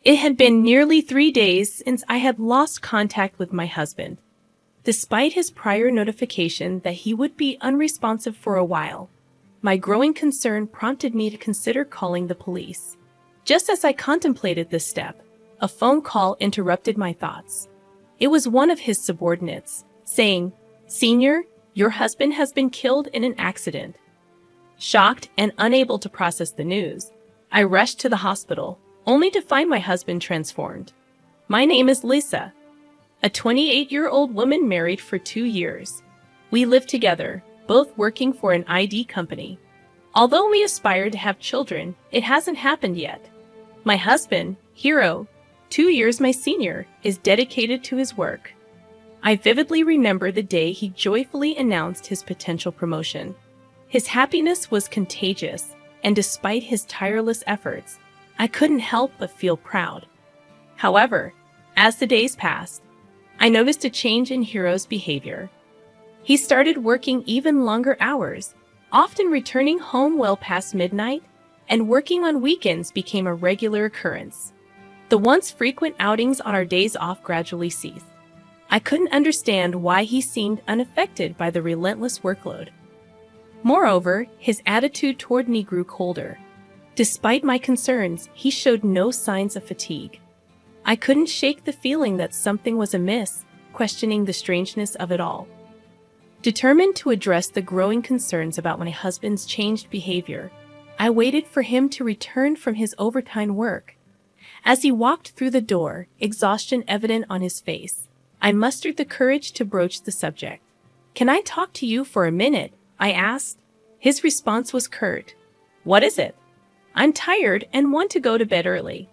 It had been nearly 3 days since I had lost contact with my husband. Despite his prior notification that he would be unresponsive for a while, my growing concern prompted me to consider calling the police. Just as I contemplated this step, a phone call interrupted my thoughts. It was one of his subordinates, saying, "Senior, your husband has been killed in an accident." Shocked and unable to process the news, I rushed to the hospital, only to find my husband transformed. My name is Lisa, a 28-year-old woman married for 2 years. We live together, both working for an ID company. Although we aspire to have children, it hasn't happened yet. My husband, Hero, 2 years my senior, is dedicated to his work. I vividly remember the day he joyfully announced his potential promotion. His happiness was contagious, and despite his tireless efforts, I couldn't help but feel proud. However, as the days passed, I noticed a change in Hero's behavior. He started working even longer hours, often returning home well past midnight, and working on weekends became a regular occurrence. The once frequent outings on our days off gradually ceased. I couldn't understand why he seemed unaffected by the relentless workload. Moreover, his attitude toward me grew colder. Despite my concerns, he showed no signs of fatigue. I couldn't shake the feeling that something was amiss, questioning the strangeness of it all. Determined to address the growing concerns about my husband's changed behavior, I waited for him to return from his overtime work. As he walked through the door, exhaustion evident on his face, I mustered the courage to broach the subject. "Can I talk to you for a minute?" I asked. His response was curt. "What is it?" "I'm tired and want to go to bed early."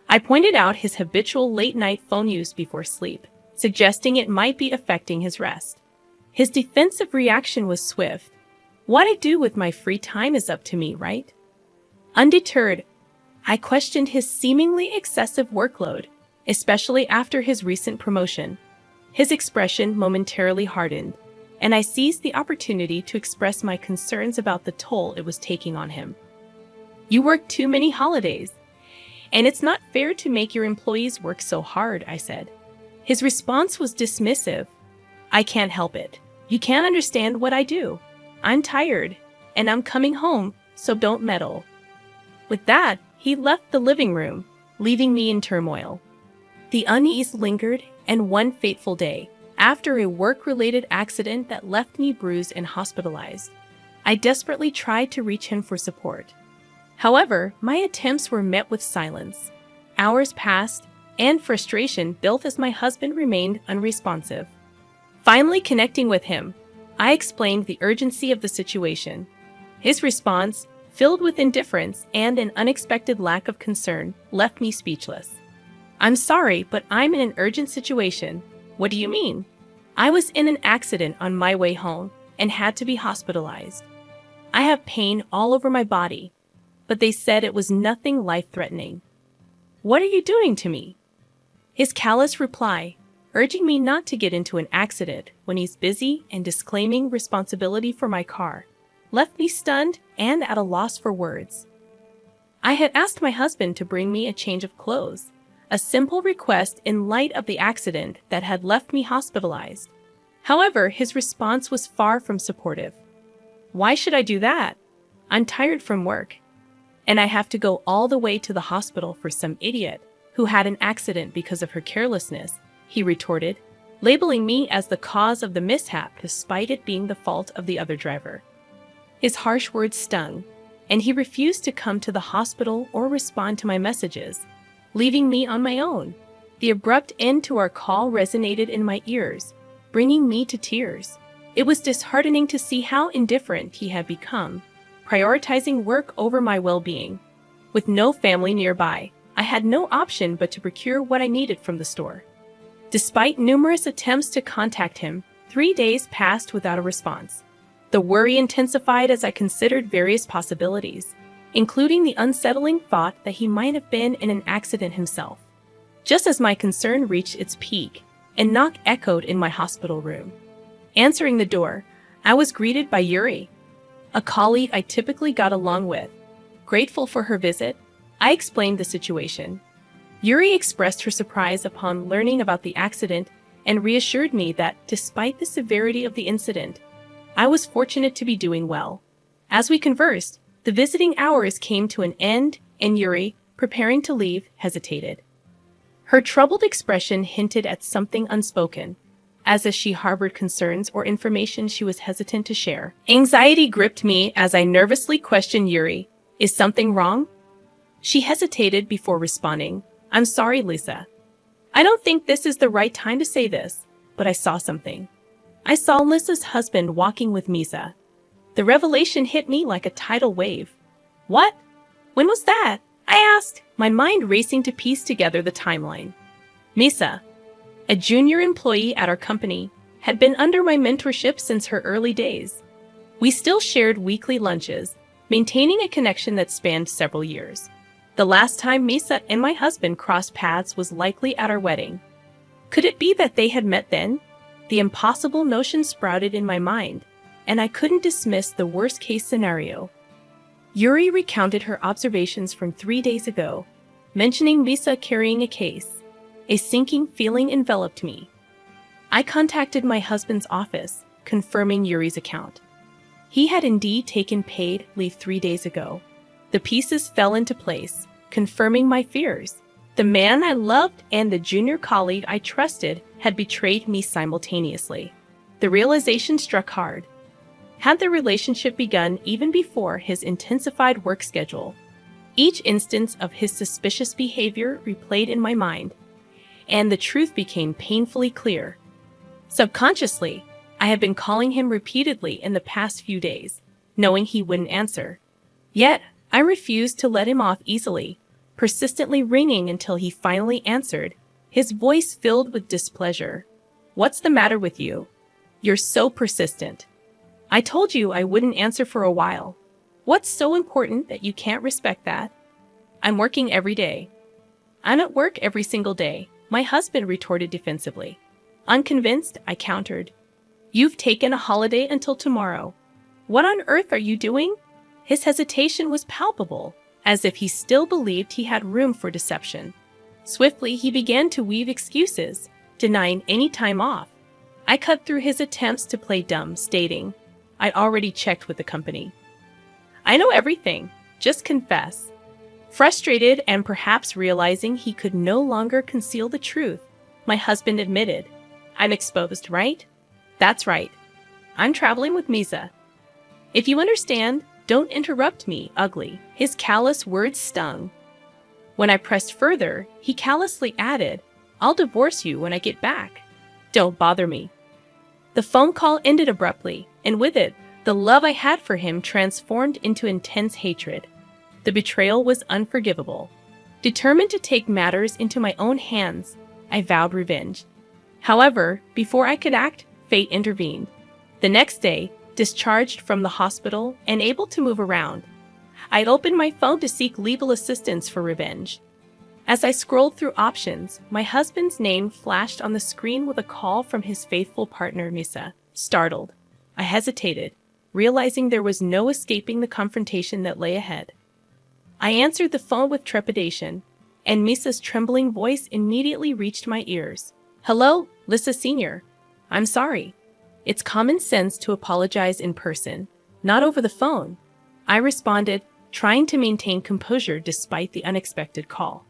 I pointed out his habitual late-night phone use before sleep, suggesting it might be affecting his rest. His defensive reaction was swift. "What I do with my free time is up to me, right?" Undeterred, I questioned his seemingly excessive workload, especially after his recent promotion. His expression momentarily hardened, and I seized the opportunity to express my concerns about the toll it was taking on him. "You work too many holidays, and it's not fair to make your employees work so hard," I said. His response was dismissive. "I can't help it. You can't understand what I do. I'm tired, and I'm coming home, so don't meddle." With that, he left the living room, leaving me in turmoil. The unease lingered, and one fateful day, after a work-related accident that left me bruised and hospitalized, I desperately tried to reach him for support. However, my attempts were met with silence. Hours passed, and frustration built as my husband remained unresponsive. Finally connecting with him, I explained the urgency of the situation. His response, filled with indifference and an unexpected lack of concern, left me speechless. "I'm sorry, but I'm in an urgent situation." "What do you mean?" "I was in an accident on my way home and had to be hospitalized. I have pain all over my body, but they said it was nothing life-threatening." "What are you doing to me?" His callous reply, urging me not to get into an accident when he's busy and disclaiming responsibility for my car, left me stunned and at a loss for words. I had asked my husband to bring me a change of clothes, a simple request in light of the accident that had left me hospitalized. However, his response was far from supportive. "Why should I do that? I'm tired from work, and I have to go all the way to the hospital for some idiot who had an accident because of her carelessness," he retorted, labeling me as the cause of the mishap despite it being the fault of the other driver. His harsh words stung, and he refused to come to the hospital or respond to my messages, leaving me on my own. The abrupt end to our call resonated in my ears, bringing me to tears. It was disheartening to see how indifferent he had become, prioritizing work over my well-being. With no family nearby, I had no option but to procure what I needed from the store. Despite numerous attempts to contact him, 3 days passed without a response. The worry intensified as I considered various possibilities, including the unsettling thought that he might have been in an accident himself. Just as my concern reached its peak, a knock echoed in my hospital room. Answering the door, I was greeted by Yuri, a colleague I typically got along with. Grateful for her visit, I explained the situation. Yuri expressed her surprise upon learning about the accident and reassured me that, despite the severity of the incident, I was fortunate to be doing well. As we conversed, the visiting hours came to an end, and Yuri, preparing to leave, hesitated. Her troubled expression hinted at something unspoken, as if she harbored concerns or information she was hesitant to share. Anxiety gripped me as I nervously questioned Yuri. Is something wrong? She hesitated before responding. I'm sorry, Lisa. I don't think this is the right time to say this, but I saw something. I saw Lisa's husband walking with Misa. The revelation hit me like a tidal wave. What? When was that? I asked, my mind racing to piece together the timeline. Misa, a junior employee at our company, had been under my mentorship since her early days. We still shared weekly lunches, maintaining a connection that spanned several years. The last time Misa and my husband crossed paths was likely at our wedding. Could it be that they had met then? The impossible notion sprouted in my mind, and I couldn't dismiss the worst-case scenario. Yuri recounted her observations from 3 days ago, mentioning Misa carrying a case. A sinking feeling enveloped me. I contacted my husband's office, confirming Yuri's account. He had indeed taken paid leave 3 days ago. The pieces fell into place, confirming my fears. The man I loved and the junior colleague I trusted had betrayed me simultaneously. The realization struck hard. Had the relationship begun even before his intensified work schedule? Each instance of his suspicious behavior replayed in my mind, and the truth became painfully clear. Subconsciously, I had been calling him repeatedly in the past few days, knowing he wouldn't answer. Yet, I refused to let him off easily, persistently ringing until he finally answered, his voice filled with displeasure. What's the matter with you? You're so persistent. I told you I wouldn't answer for a while. What's so important that you can't respect that? I'm working every day. I'm at work every single day, my husband retorted defensively. Unconvinced, I countered. You've taken a holiday until tomorrow. What on earth are you doing? His hesitation was palpable, as if he still believed he had room for deception. Swiftly, he began to weave excuses, denying any time off. I cut through his attempts to play dumb, stating, I'd already checked with the company. I know everything. Just confess. Frustrated and perhaps realizing he could no longer conceal the truth, my husband admitted, I'm exposed, right? That's right. I'm traveling with Misa. If you understand, don't interrupt me, ugly. His callous words stung. When I pressed further, he callously added, I'll divorce you when I get back. Don't bother me. The phone call ended abruptly, and with it, the love I had for him transformed into intense hatred. The betrayal was unforgivable. Determined to take matters into my own hands, I vowed revenge. However, before I could act, fate intervened. The next day, discharged from the hospital and able to move around, I'd opened my phone to seek legal assistance for revenge. As I scrolled through options, my husband's name flashed on the screen with a call from his faithful partner, Misa. Startled, I hesitated, realizing there was no escaping the confrontation that lay ahead. I answered the phone with trepidation, and Misa's trembling voice immediately reached my ears. Hello, Lisa Sr. I'm sorry. It's common sense to apologize in person, not over the phone. I responded, trying to maintain composure despite the unexpected call.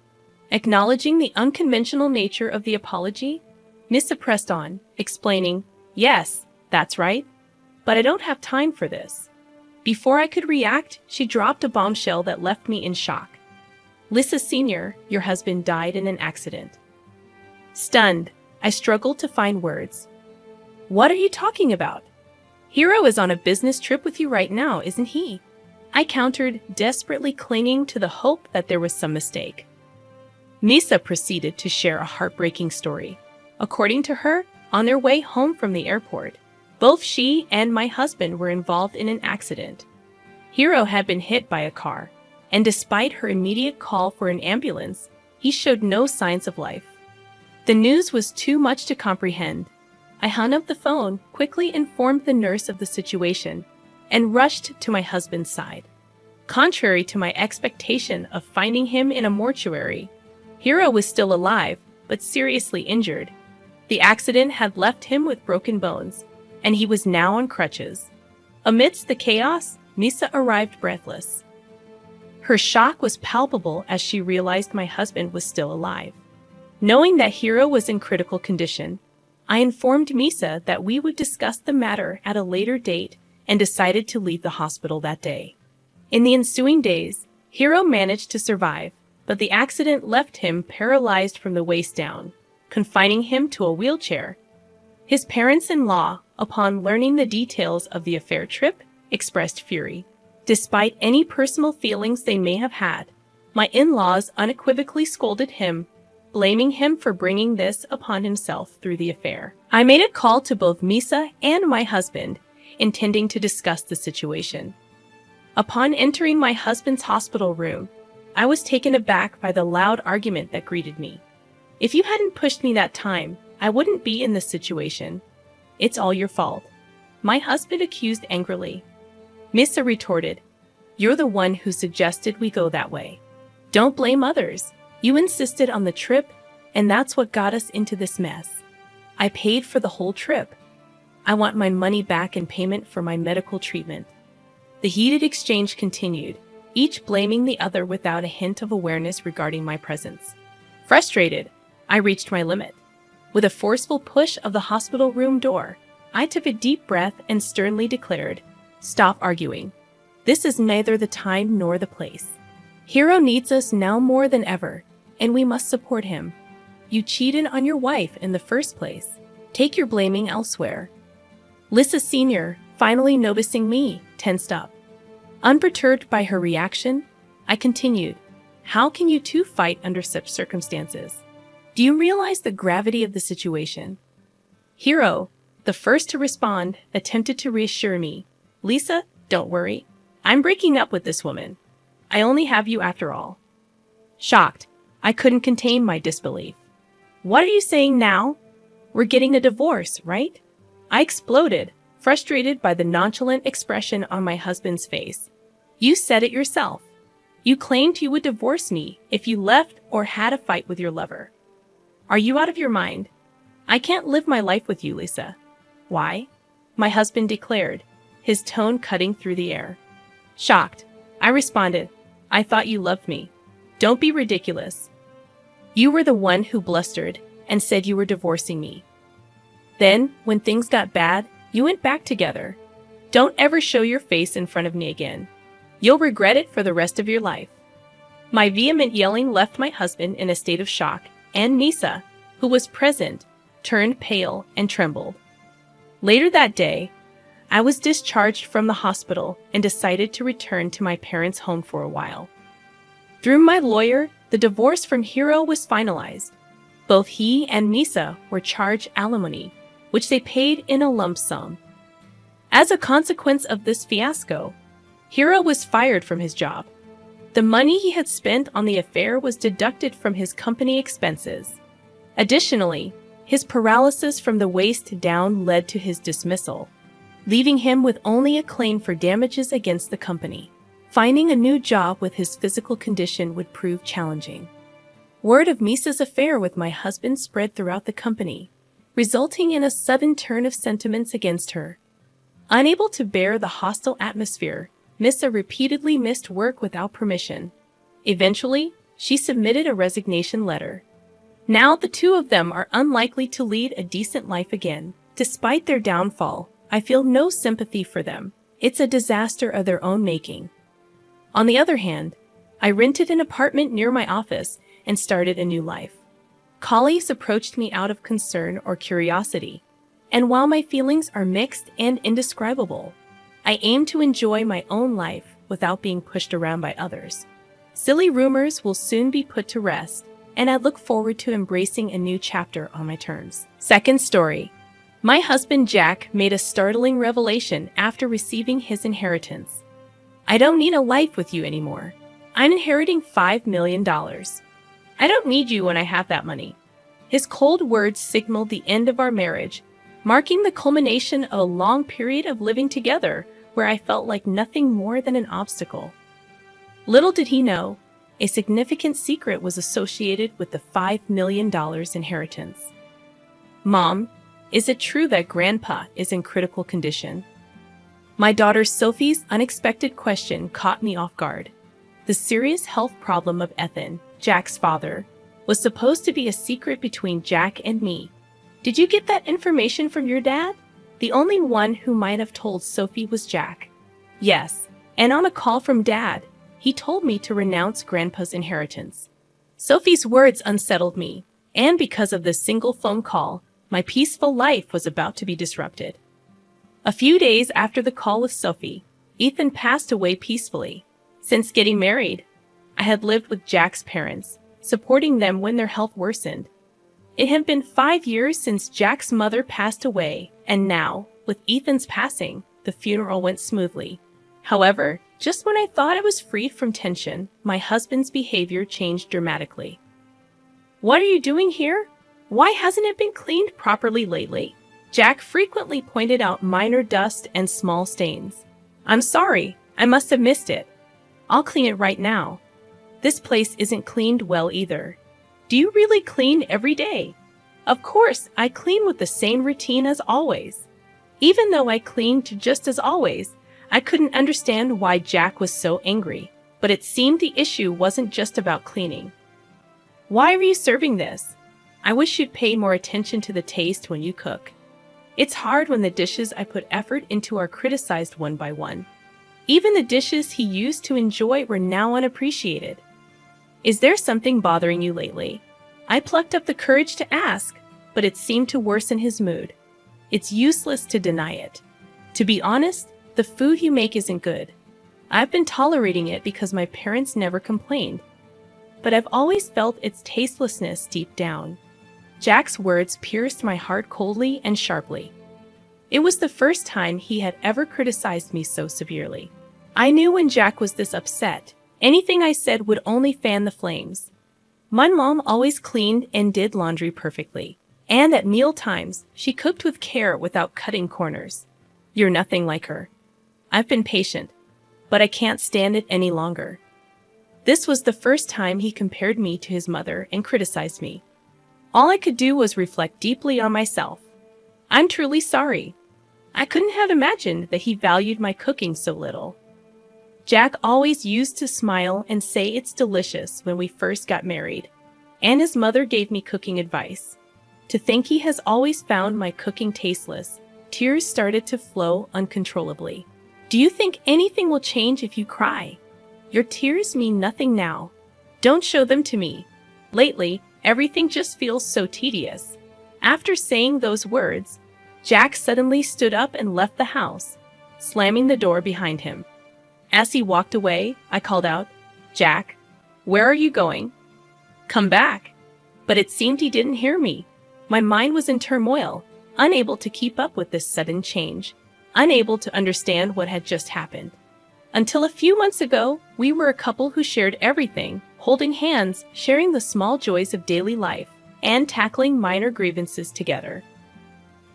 Acknowledging the unconventional nature of the apology, Misa pressed on, explaining, Yes, that's right, but I don't have time for this. Before I could react, she dropped a bombshell that left me in shock. Lisa Sr., your husband died in an accident. Stunned, I struggled to find words. What are you talking about? Hiro is on a business trip with you right now, isn't he? I countered, desperately clinging to the hope that there was some mistake. Misa proceeded to share a heartbreaking story. According to her, on their way home from the airport, both she and my husband were involved in an accident. Hiro had been hit by a car, and despite her immediate call for an ambulance, he showed no signs of life. The news was too much to comprehend. I hung up the phone, quickly informed the nurse of the situation, and rushed to my husband's side. Contrary to my expectation of finding him in a mortuary, Hero was still alive, but seriously injured. The accident had left him with broken bones, and he was now on crutches. Amidst the chaos, Misa arrived breathless. Her shock was palpable as she realized my husband was still alive. Knowing that Hiro was in critical condition, I informed Misa that we would discuss the matter at a later date and decided to leave the hospital that day. In the ensuing days, Hiro managed to survive, but the accident left him paralyzed from the waist down, confining him to a wheelchair. His parents-in-law, upon learning the details of the affair trip, expressed fury. Despite any personal feelings they may have had, my in-laws unequivocally scolded him, blaming him for bringing this upon himself through the affair. I made a call to both Misa and my husband, intending to discuss the situation. Upon entering my husband's hospital room, I was taken aback by the loud argument that greeted me. "If you hadn't pushed me that time, I wouldn't be in this situation. It's all your fault," my husband accused angrily. Misa retorted, "You're the one who suggested we go that way. Don't blame others. You insisted on the trip, and that's what got us into this mess. I paid for the whole trip. I want my money back in payment for my medical treatment." The heated exchange continued, each blaming the other without a hint of awareness regarding my presence. Frustrated, I reached my limit. With a forceful push of the hospital room door, I took a deep breath and sternly declared, "Stop arguing. This is neither the time nor the place. Hiro needs us now more than ever, and we must support him. You cheated on your wife in the first place. Take your blaming elsewhere." Lissa Sr., finally noticing me, tensed up. Unperturbed by her reaction, I continued, "How can you two fight under such circumstances? Do you realize the gravity of the situation?" Hiro, the first to respond, attempted to reassure me. "Lisa, don't worry. I'm breaking up with this woman. I only have you after all." Shocked, I couldn't contain my disbelief. "What are you saying now? We're getting a divorce, right?" I exploded, frustrated by the nonchalant expression on my husband's face. "You said it yourself. You claimed you would divorce me if you left or had a fight with your lover. Are you out of your mind? I can't live my life with you, Lisa." "Why?" my husband declared, his tone cutting through the air. Shocked, I responded, "I thought you loved me. Don't be ridiculous. You were the one who blustered and said you were divorcing me. Then, when things got bad, you went back together. Don't ever show your face in front of me again. You'll regret it for the rest of your life." My vehement yelling left my husband in a state of shock, and Misa, who was present, turned pale and trembled. Later that day, I was discharged from the hospital and decided to return to my parents' home for a while. Through my lawyer, the divorce from Hiro was finalized. Both he and Misa were charged alimony, which they paid in a lump sum. As a consequence of this fiasco, Hiro was fired from his job. The money he had spent on the affair was deducted from his company expenses. Additionally, his paralysis from the waist down led to his dismissal, leaving him with only a claim for damages against the company. Finding a new job with his physical condition would prove challenging. Word of Misa's affair with my husband spread throughout the company, resulting in a sudden turn of sentiments against her. Unable to bear the hostile atmosphere, Misa repeatedly missed work without permission. Eventually, she submitted a resignation letter. Now the two of them are unlikely to lead a decent life again. Despite their downfall, I feel no sympathy for them. It's a disaster of their own making. On the other hand, I rented an apartment near my office and started a new life. Colleagues approached me out of concern or curiosity, and while my feelings are mixed and indescribable, I aim to enjoy my own life without being pushed around by others. Silly rumors will soon be put to rest, and I look forward to embracing a new chapter on my terms. Second story. My husband Jack made a startling revelation after receiving his inheritance. "I don't need a life with you anymore. I'm inheriting $5 million. I don't need you when I have that money." His cold words signaled the end of our marriage, marking the culmination of a long period of living together where I felt like nothing more than an obstacle. Little did he know, A significant secret was associated with the $5 million inheritance. Mom, is it true that Grandpa is in critical condition? My daughter Sophie's unexpected question caught me off guard. The serious health problem of Ethan, Jack's father, was supposed to be a secret between Jack and me. Did you get that information from your dad? The only one who might have told Sophie was Jack. Yes, and on a call from Dad, he told me to renounce Grandpa's inheritance. Sophie's words unsettled me, and because of this single phone call, my peaceful life was about to be disrupted. A few days after the call with Sophie, Ethan passed away peacefully. Since getting married, I had lived with Jack's parents, supporting them when their health worsened. It had been 5 years since Jack's mother passed away, and now, with Ethan's passing, the funeral went smoothly. However, just when I thought I was free from tension, my husband's behavior changed dramatically. "What are you doing here? Why hasn't it been cleaned properly lately?" Jack frequently pointed out minor dust and small stains. "I'm sorry, I must have missed it. I'll clean it right now. This place isn't cleaned well either. Do you really clean every day?" "Of course, I clean with the same routine as always." Even though I cleaned just as always, I couldn't understand why Jack was so angry, but it seemed the issue wasn't just about cleaning. "Why are you serving this? I wish you'd pay more attention to the taste when you cook. It's hard when the dishes I put effort into are criticized one by one. Even the dishes he used to enjoy were now unappreciated. Is there something bothering you lately?" I plucked up the courage to ask, but it seemed to worsen his mood. It's useless to deny it. To be honest, the food you make isn't good. I've been tolerating it because my parents never complained, but I've always felt its tastelessness deep down. Jack's words pierced my heart coldly and sharply. It was the first time he had ever criticized me so severely. I knew when Jack was this upset, anything I said would only fan the flames. My mom always cleaned and did laundry perfectly, and at meal times, she cooked with care without cutting corners. "You're nothing like her. I've been patient, but I can't stand it any longer." This was the first time he compared me to his mother and criticized me. All I could do was reflect deeply on myself. I'm truly sorry. I couldn't have imagined that he valued my cooking so little. Jack always used to smile and say it's delicious when we first got married, and his mother gave me cooking advice. To think he has always found my cooking tasteless, tears started to flow uncontrollably. "Do you think anything will change if you cry? Your tears mean nothing now. Don't show them to me. Lately, everything just feels so tedious." After saying those words, Jack suddenly stood up and left the house, slamming the door behind him. As he walked away, I called out, "Jack, where are you going? Come back." But it seemed he didn't hear me. My mind was in turmoil, unable to keep up with this sudden change, unable to understand what had just happened. Until a few months ago, we were a couple who shared everything, holding hands, sharing the small joys of daily life, and tackling minor grievances together.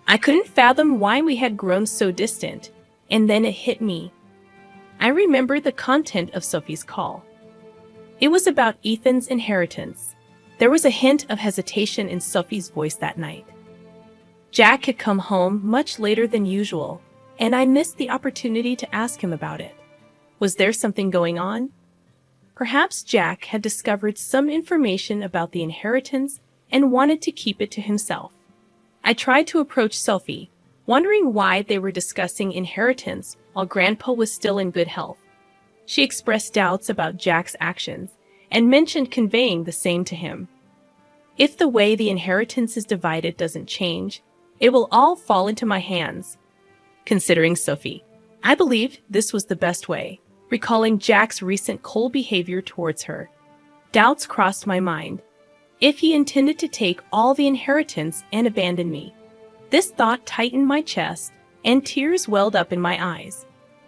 I couldn't fathom why we had grown so distant, and then it hit me. I remembered the content of Sophie's call. It was about Ethan's inheritance. There was a hint of hesitation in Sophie's voice that night. Jack had come home much later than usual, and I missed the opportunity to ask him about it. Was there something going on? Perhaps Jack had discovered some information about the inheritance and wanted to keep it to himself. I tried to approach Sophie, wondering why they were discussing inheritance while Grandpa was still in good health. She expressed doubts about Jack's actions and mentioned conveying the same to him. If the way the inheritance is divided doesn't change, it will all fall into my hands. Considering Sophie, I believed this was the best way, recalling Jack's recent cold behavior towards her. Doubts crossed my mind. If he intended to take all the inheritance and abandon me? This thought tightened my chest, and tears welled up in my eyes.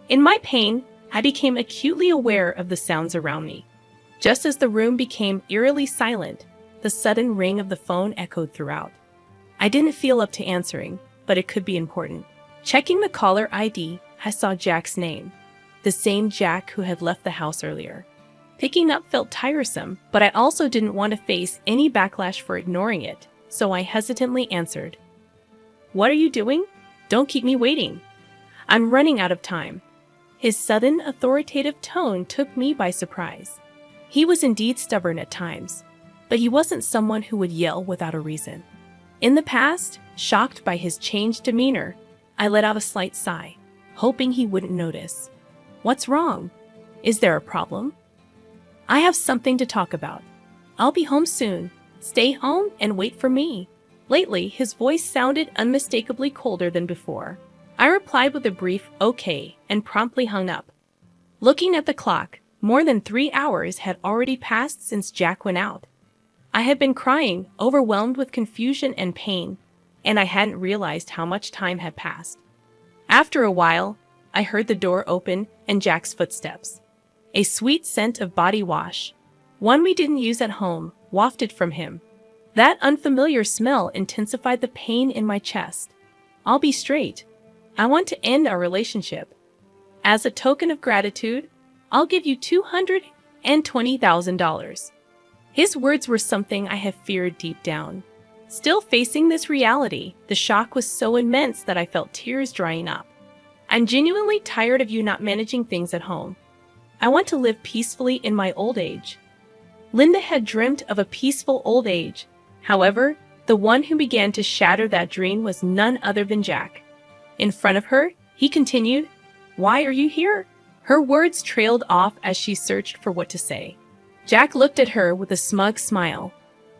In my pain, I became acutely aware of the sounds around me. Just as the room became eerily silent, the sudden ring of the phone echoed throughout. I didn't feel up to answering, but it could be important. Checking the caller ID, I saw Jack's name, the same Jack who had left the house earlier. Picking up felt tiresome, but I also didn't want to face any backlash for ignoring it, so I hesitantly answered, "What are you doing? Don't keep me waiting. I'm running out of time." His sudden, authoritative tone took me by surprise. He was indeed stubborn at times, but he wasn't someone who would yell without a reason. In the past, shocked by his changed demeanor, I let out a slight sigh, hoping he wouldn't notice. "What's wrong? Is there a problem?" "I have something to talk about. I'll be home soon. Stay home and wait for me." Lately, his voice sounded unmistakably colder than before. I replied with a brief "okay" and promptly hung up. Looking at the clock, more than 3 hours had already passed since Jack went out. I had been crying, overwhelmed with confusion and pain, and I hadn't realized how much time had passed. After a while, I heard the door open and Jack's footsteps. A sweet scent of body wash, one we didn't use at home, wafted from him. That unfamiliar smell intensified the pain in my chest. "I'll be straight. I want to end our relationship. As a token of gratitude, I'll give you $220,000. His words were something I had feared deep down. Still facing this reality, the shock was so immense that I felt tears drying up. "I'm genuinely tired of you not managing things at home. I want to live peacefully in my old age." Linda had dreamt of a peaceful old age. However, the one who began to shatter that dream was none other than Jack. In front of her, he continued, "Why are you here?" Her words trailed off as she searched for what to say. Jack looked at her with a smug smile.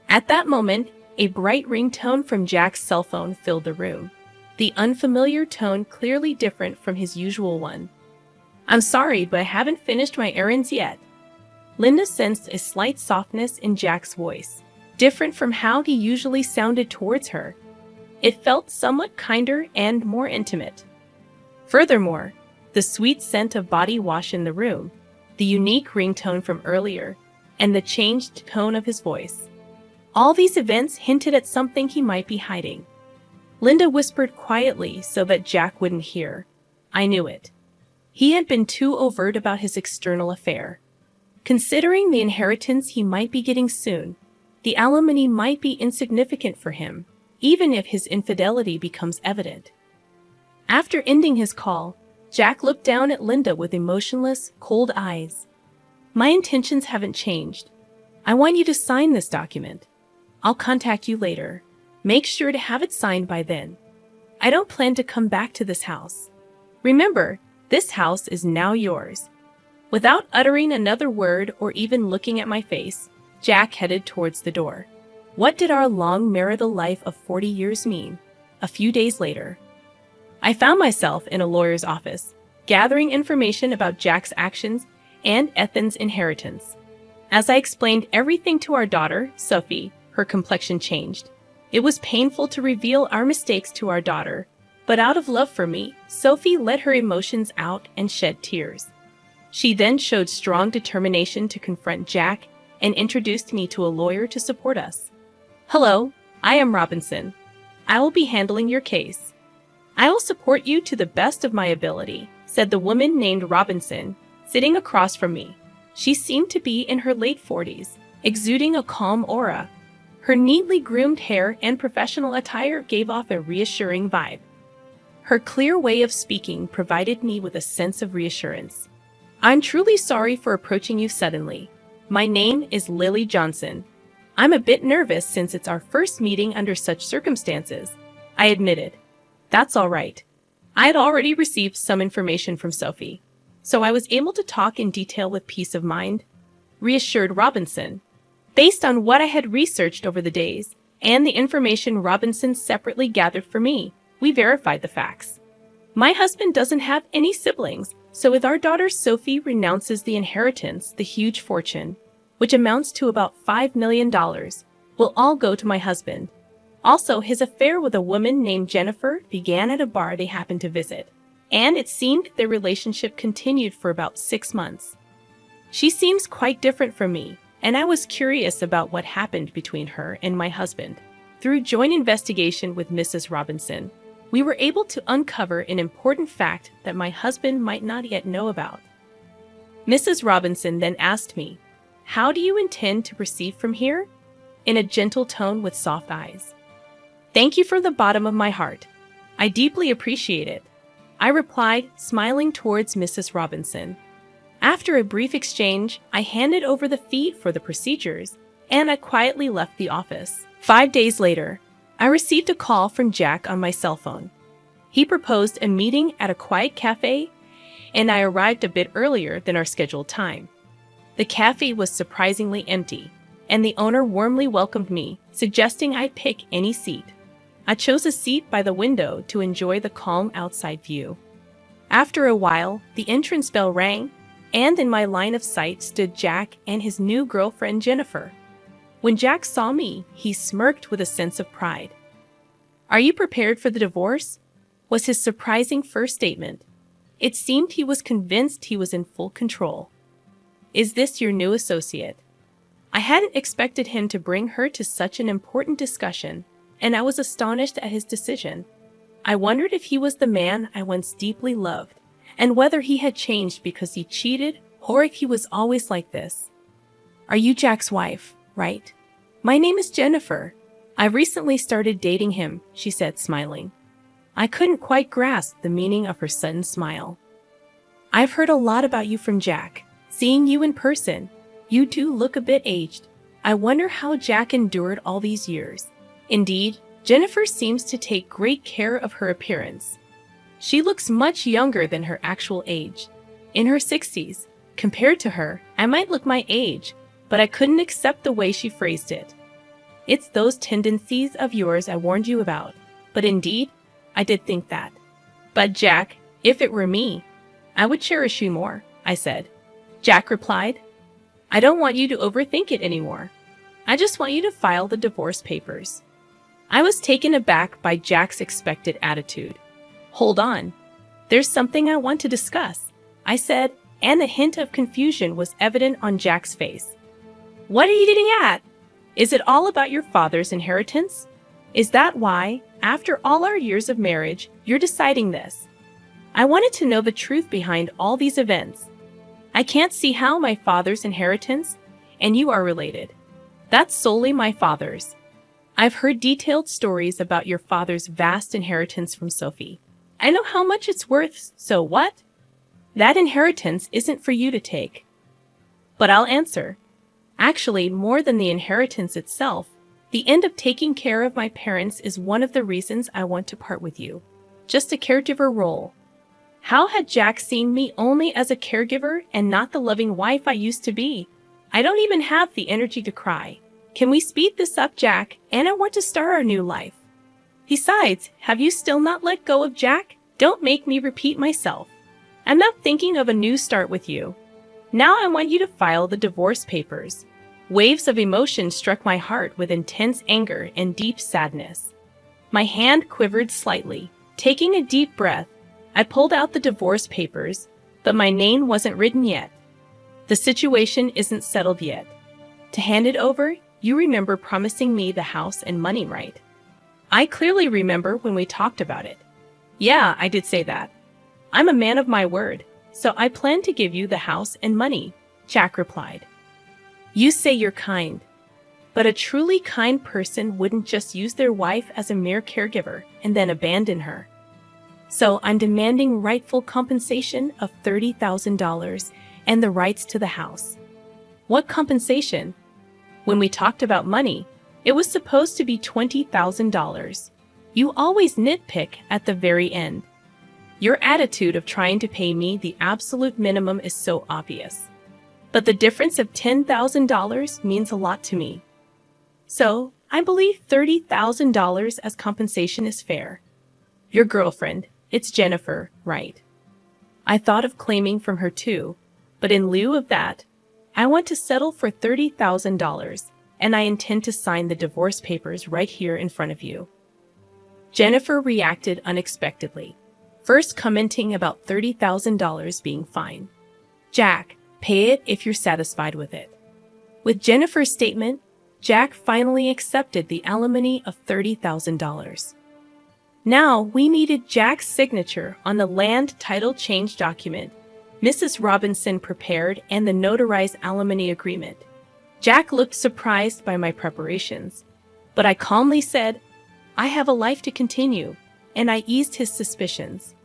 At that moment, a bright ringtone from Jack's cell phone filled the room. The unfamiliar tone clearly different from his usual one. "I'm sorry, but I haven't finished my errands yet." Linda sensed a slight softness in Jack's voice, different from how he usually sounded towards her. It felt somewhat kinder and more intimate. Furthermore, the sweet scent of body wash in the room, the unique ringtone from earlier, and the changed tone of his voice. All these events hinted at something he might be hiding. Linda whispered quietly so that Jack wouldn't hear. I knew it. He had been too overt about his external affair. Considering the inheritance he might be getting soon, the alimony might be insignificant for him, even if his infidelity becomes evident. After ending his call, Jack looked down at Linda with emotionless, cold eyes. "My intentions haven't changed. I want you to sign this document. I'll contact you later. Make sure to have it signed by then. I don't plan to come back to this house. Remember, this house is now yours." Without uttering another word or even looking at my face, Jack headed towards the door. What did our long marital life of 40 years mean? A few days later, I found myself in a lawyer's office, gathering information about Jack's actions and Ethan's inheritance. As I explained everything to our daughter, Sophie, her complexion changed. It was painful to reveal our mistakes to our daughter, but out of love for me, Sophie let her emotions out and shed tears. She then showed strong determination to confront Jack and introduced me to a lawyer to support us. "Hello, I am Robinson. I will be handling your case. I will support you to the best of my ability," said the woman named Robinson, sitting across from me. She seemed to be in her late 40s, exuding a calm aura. Her neatly groomed hair and professional attire gave off a reassuring vibe. Her clear way of speaking provided me with a sense of reassurance. "I'm truly sorry for approaching you suddenly. My name is Lily Johnson. I'm a bit nervous since it's our first meeting under such circumstances," I admitted. "That's all right. I had already received some information from Sophie, so I was able to talk in detail with peace of mind," reassured Robinson. Based on what I had researched over the days and the information Robinson separately gathered for me, we verified the facts. My husband doesn't have any siblings, so if our daughter Sophie renounces the inheritance, the huge fortune, which amounts to about $5 million, will all go to my husband. Also, his affair with a woman named Jennifer began at a bar they happened to visit, and it seemed their relationship continued for about 6 months. She seems quite different from me, and I was curious about what happened between her and my husband. Through joint investigation with Mrs. Robinson, we were able to uncover an important fact that my husband might not yet know about. Mrs. Robinson then asked me, How do you intend to proceed from here? In a gentle tone with soft eyes. Thank you from the bottom of my heart. I deeply appreciate it, I replied, smiling towards Mrs. Robinson. After a brief exchange, I handed over the fee for the procedures, and I quietly left the office. 5 days later, I received a call from Jack on my cell phone. He proposed a meeting at a quiet cafe, and I arrived a bit earlier than our scheduled time. The cafe was surprisingly empty, and the owner warmly welcomed me, suggesting I pick any seat. I chose a seat by the window to enjoy the calm outside view. After a while, the entrance bell rang, and in my line of sight stood Jack and his new girlfriend Jennifer. When Jack saw me, he smirked with a sense of pride. "Are you prepared for the divorce?" was his surprising first statement. It seemed he was convinced he was in full control. "Is this your new associate?" I hadn't expected him to bring her to such an important discussion, and I was astonished at his decision. I wondered if he was the man I once deeply loved, and whether he had changed because he cheated or if he was always like this. "Are you Jack's wife, right?" "My name is Jennifer. I recently started dating him," she said, smiling. I couldn't quite grasp the meaning of her sudden smile. "I've heard a lot about you from Jack. Seeing you in person, you do look a bit aged. I wonder how Jack endured all these years." Indeed, Jennifer seems to take great care of her appearance. She looks much younger than her actual age. In her 60s, compared to her, I might look my age, but I couldn't accept the way she phrased it. "It's those tendencies of yours I warned you about." But indeed, I did think that. "But Jack, if it were me, I would cherish you more," I said. Jack replied, "I don't want you to overthink it anymore. I just want you to file the divorce papers." I was taken aback by Jack's expected attitude. "Hold on. There's something I want to discuss," I said, and a hint of confusion was evident on Jack's face. "What are you getting at? Is it all about your father's inheritance? Is that why, after all our years of marriage, you're deciding this?" I wanted to know the truth behind all these events. "I can't see how my father's inheritance and you are related. That's solely my father's. I've heard detailed stories about your father's vast inheritance from Sophie. I know how much it's worth, so what? That inheritance isn't for you to take." But I'll answer. Actually, more than the inheritance itself, the end of taking care of my parents is one of the reasons I want to part with you. Just a caregiver role. How had Jack seen me only as a caregiver and not the loving wife I used to be? I don't even have the energy to cry. Can we speed this up, Jack? And I want to start our new life. Besides, have you still not let go of Jack? Don't make me repeat myself. I'm not thinking of a new start with you. Now I want you to file the divorce papers. Waves of emotion struck my heart with intense anger and deep sadness. My hand quivered slightly. Taking a deep breath, I pulled out the divorce papers, but my name wasn't written yet. The situation isn't settled yet. To hand it over, you remember promising me the house and money, right? I clearly remember when we talked about it. Yeah, I did say that. I'm a man of my word, so I plan to give you the house and money, Jack replied. You say you're kind, but a truly kind person wouldn't just use their wife as a mere caregiver and then abandon her. So I'm demanding rightful compensation of $30,000 and the rights to the house. What compensation? When we talked about money, it was supposed to be $20,000. You always nitpick at the very end. Your attitude of trying to pay me the absolute minimum is so obvious. But the difference of $10,000 means a lot to me. So, I believe $30,000 as compensation is fair. Your girlfriend, it's Jennifer, right? I thought of claiming from her too, but in lieu of that, I want to settle for $30,000, and I intend to sign the divorce papers right here in front of you. Jennifer reacted unexpectedly, first commenting about $30,000 being fine. Jack, pay it if you're satisfied with it. With Jennifer's statement, Jack finally accepted the alimony of $30,000. Now we needed Jack's signature on the land title change document Mrs. Robinson prepared and the notarized alimony agreement. Jack looked surprised by my preparations, but I calmly said, "I have a life to continue," and I eased his suspicions.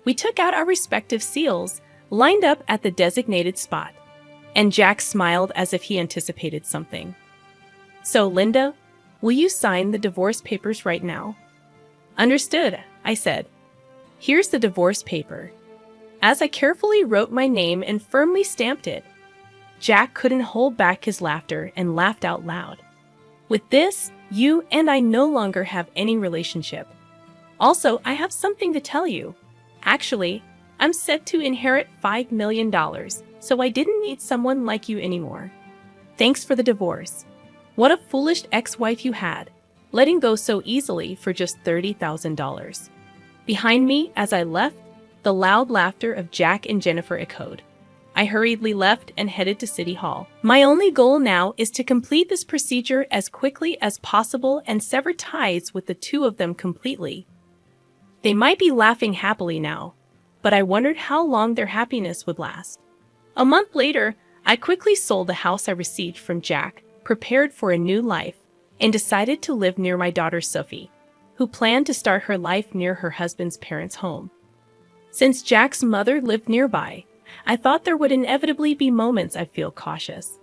We took out our respective seals, lined up at the designated spot, and Jack smiled as if he anticipated something. "So, Linda, will you sign the divorce papers right now?" "Understood," I said. "Here's the divorce paper." As I carefully wrote my name and firmly stamped it, Jack couldn't hold back his laughter and laughed out loud. "With this, you and I no longer have any relationship. Also, I have something to tell you. Actually, I'm set to inherit $5 million, so I didn't need someone like you anymore. Thanks for the divorce. What a foolish ex-wife you had, letting go so easily for just $30,000. Behind me, as I left, the loud laughter of Jack and Jennifer echoed. I hurriedly left and headed to City Hall. My only goal now is to complete this procedure as quickly as possible and sever ties with the two of them completely. They might be laughing happily now, but I wondered how long their happiness would last. A month later, I quickly sold the house I received from Jack, prepared for a new life, and decided to live near my daughter Sophie, who planned to start her life near her husband's parents' home. Since Jack's mother lived nearby, I thought there would inevitably be moments I'd feel cautious.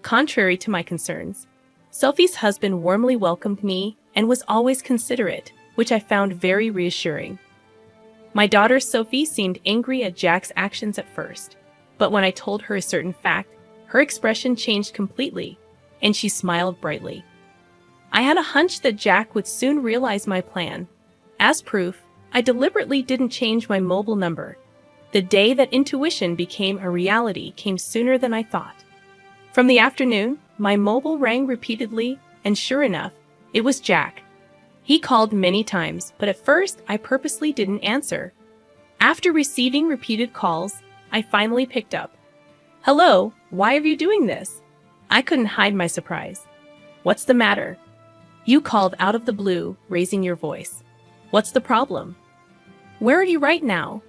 Contrary to my concerns, Sophie's husband warmly welcomed me and was always considerate, which I found very reassuring. My daughter Sophie seemed angry at Jack's actions at first, but when I told her a certain fact, her expression changed completely, and she smiled brightly. I had a hunch that Jack would soon realize my plan. As proof, I deliberately didn't change my mobile number. The day that intuition became a reality came sooner than I thought. From the afternoon, my mobile rang repeatedly, and sure enough, it was Jack. He called many times, but at first I purposely didn't answer. After receiving repeated calls, I finally picked up. "Hello, why are you doing this?" I couldn't hide my surprise. "What's the matter?" "You called out of the blue, raising your voice. What's the problem?" "Where are you right now?"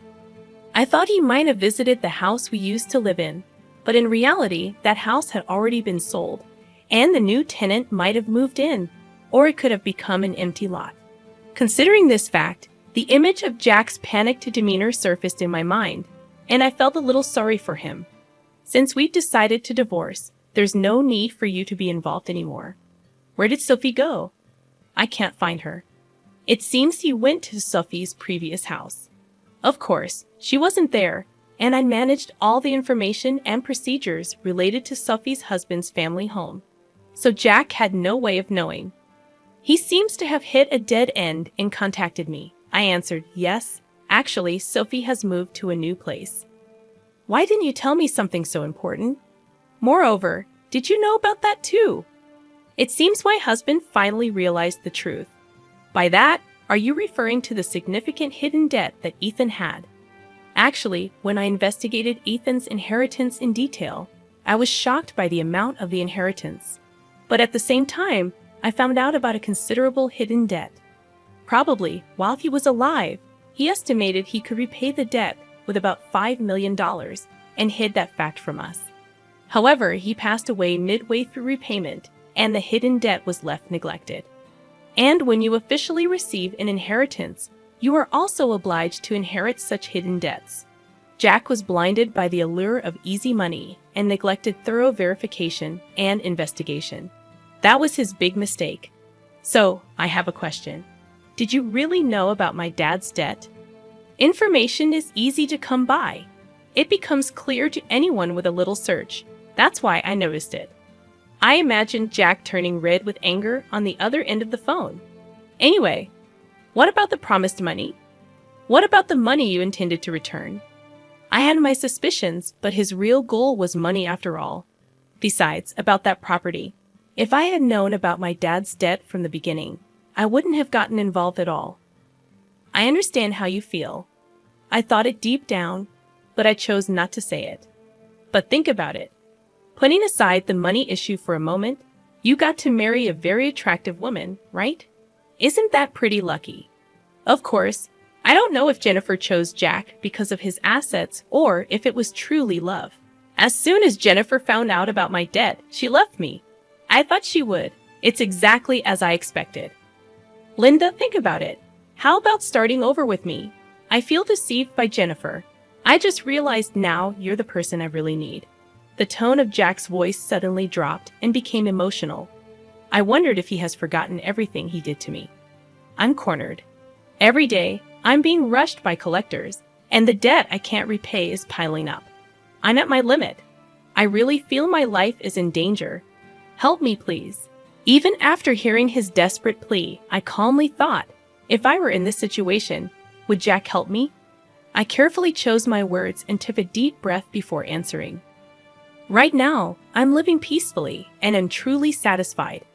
I thought he might have visited the house we used to live in, but in reality, that house had already been sold, and the new tenant might have moved in, or it could have become an empty lot. Considering this fact, the image of Jack's panicked demeanor surfaced in my mind, and I felt a little sorry for him. "Since we've decided to divorce, there's no need for you to be involved anymore. Where did Sophie go?" "I can't find her." "It seems you went to Sophie's previous house." Of course, she wasn't there, and I managed all the information and procedures related to Sophie's husband's family home. So Jack had no way of knowing. "He seems to have hit a dead end and contacted me." I answered, "Yes, actually, Sophie has moved to a new place." "Why didn't you tell me something so important? Moreover, did you know about that too?" It seems my husband finally realized the truth. By that, are you referring to the significant hidden debt that Ethan had? Actually, when I investigated Ethan's inheritance in detail, I was shocked by the amount of the inheritance. But at the same time, I found out about a considerable hidden debt. Probably, while he was alive, he estimated he could repay the debt with about $5 million and hid that fact from us. However, he passed away midway through repayment, and the hidden debt was left neglected. And when you officially receive an inheritance, you are also obliged to inherit such hidden debts. Jack was blinded by the allure of easy money and neglected thorough verification and investigation. That was his big mistake. So, I have a question. Did you really know about my dad's debt? Information is easy to come by. It becomes clear to anyone with a little search. That's why I noticed it. I imagined Jack turning red with anger on the other end of the phone. Anyway, what about the promised money? What about the money you intended to return? I had my suspicions, but his real goal was money after all. Besides, about that property. If I had known about my dad's debt from the beginning, I wouldn't have gotten involved at all. I understand how you feel. I thought it deep down, but I chose not to say it. But think about it. Putting aside the money issue for a moment, you got to marry a very attractive woman, right? Isn't that pretty lucky? Of course, I don't know if Jennifer chose Jack because of his assets or if it was truly love. As soon as Jennifer found out about my debt, she left me. I thought she would. It's exactly as I expected. Linda, think about it. How about starting over with me? I feel deceived by Jennifer. I just realized now you're the person I really need. The tone of Jack's voice suddenly dropped and became emotional. I wondered if he has forgotten everything he did to me. I'm cornered. Every day, I'm being rushed by collectors, and the debt I can't repay is piling up. I'm at my limit. I really feel my life is in danger. Help me, please. Even after hearing his desperate plea, I calmly thought, if I were in this situation, would Jack help me? I carefully chose my words and took a deep breath before answering. Right now, I'm living peacefully and am truly satisfied.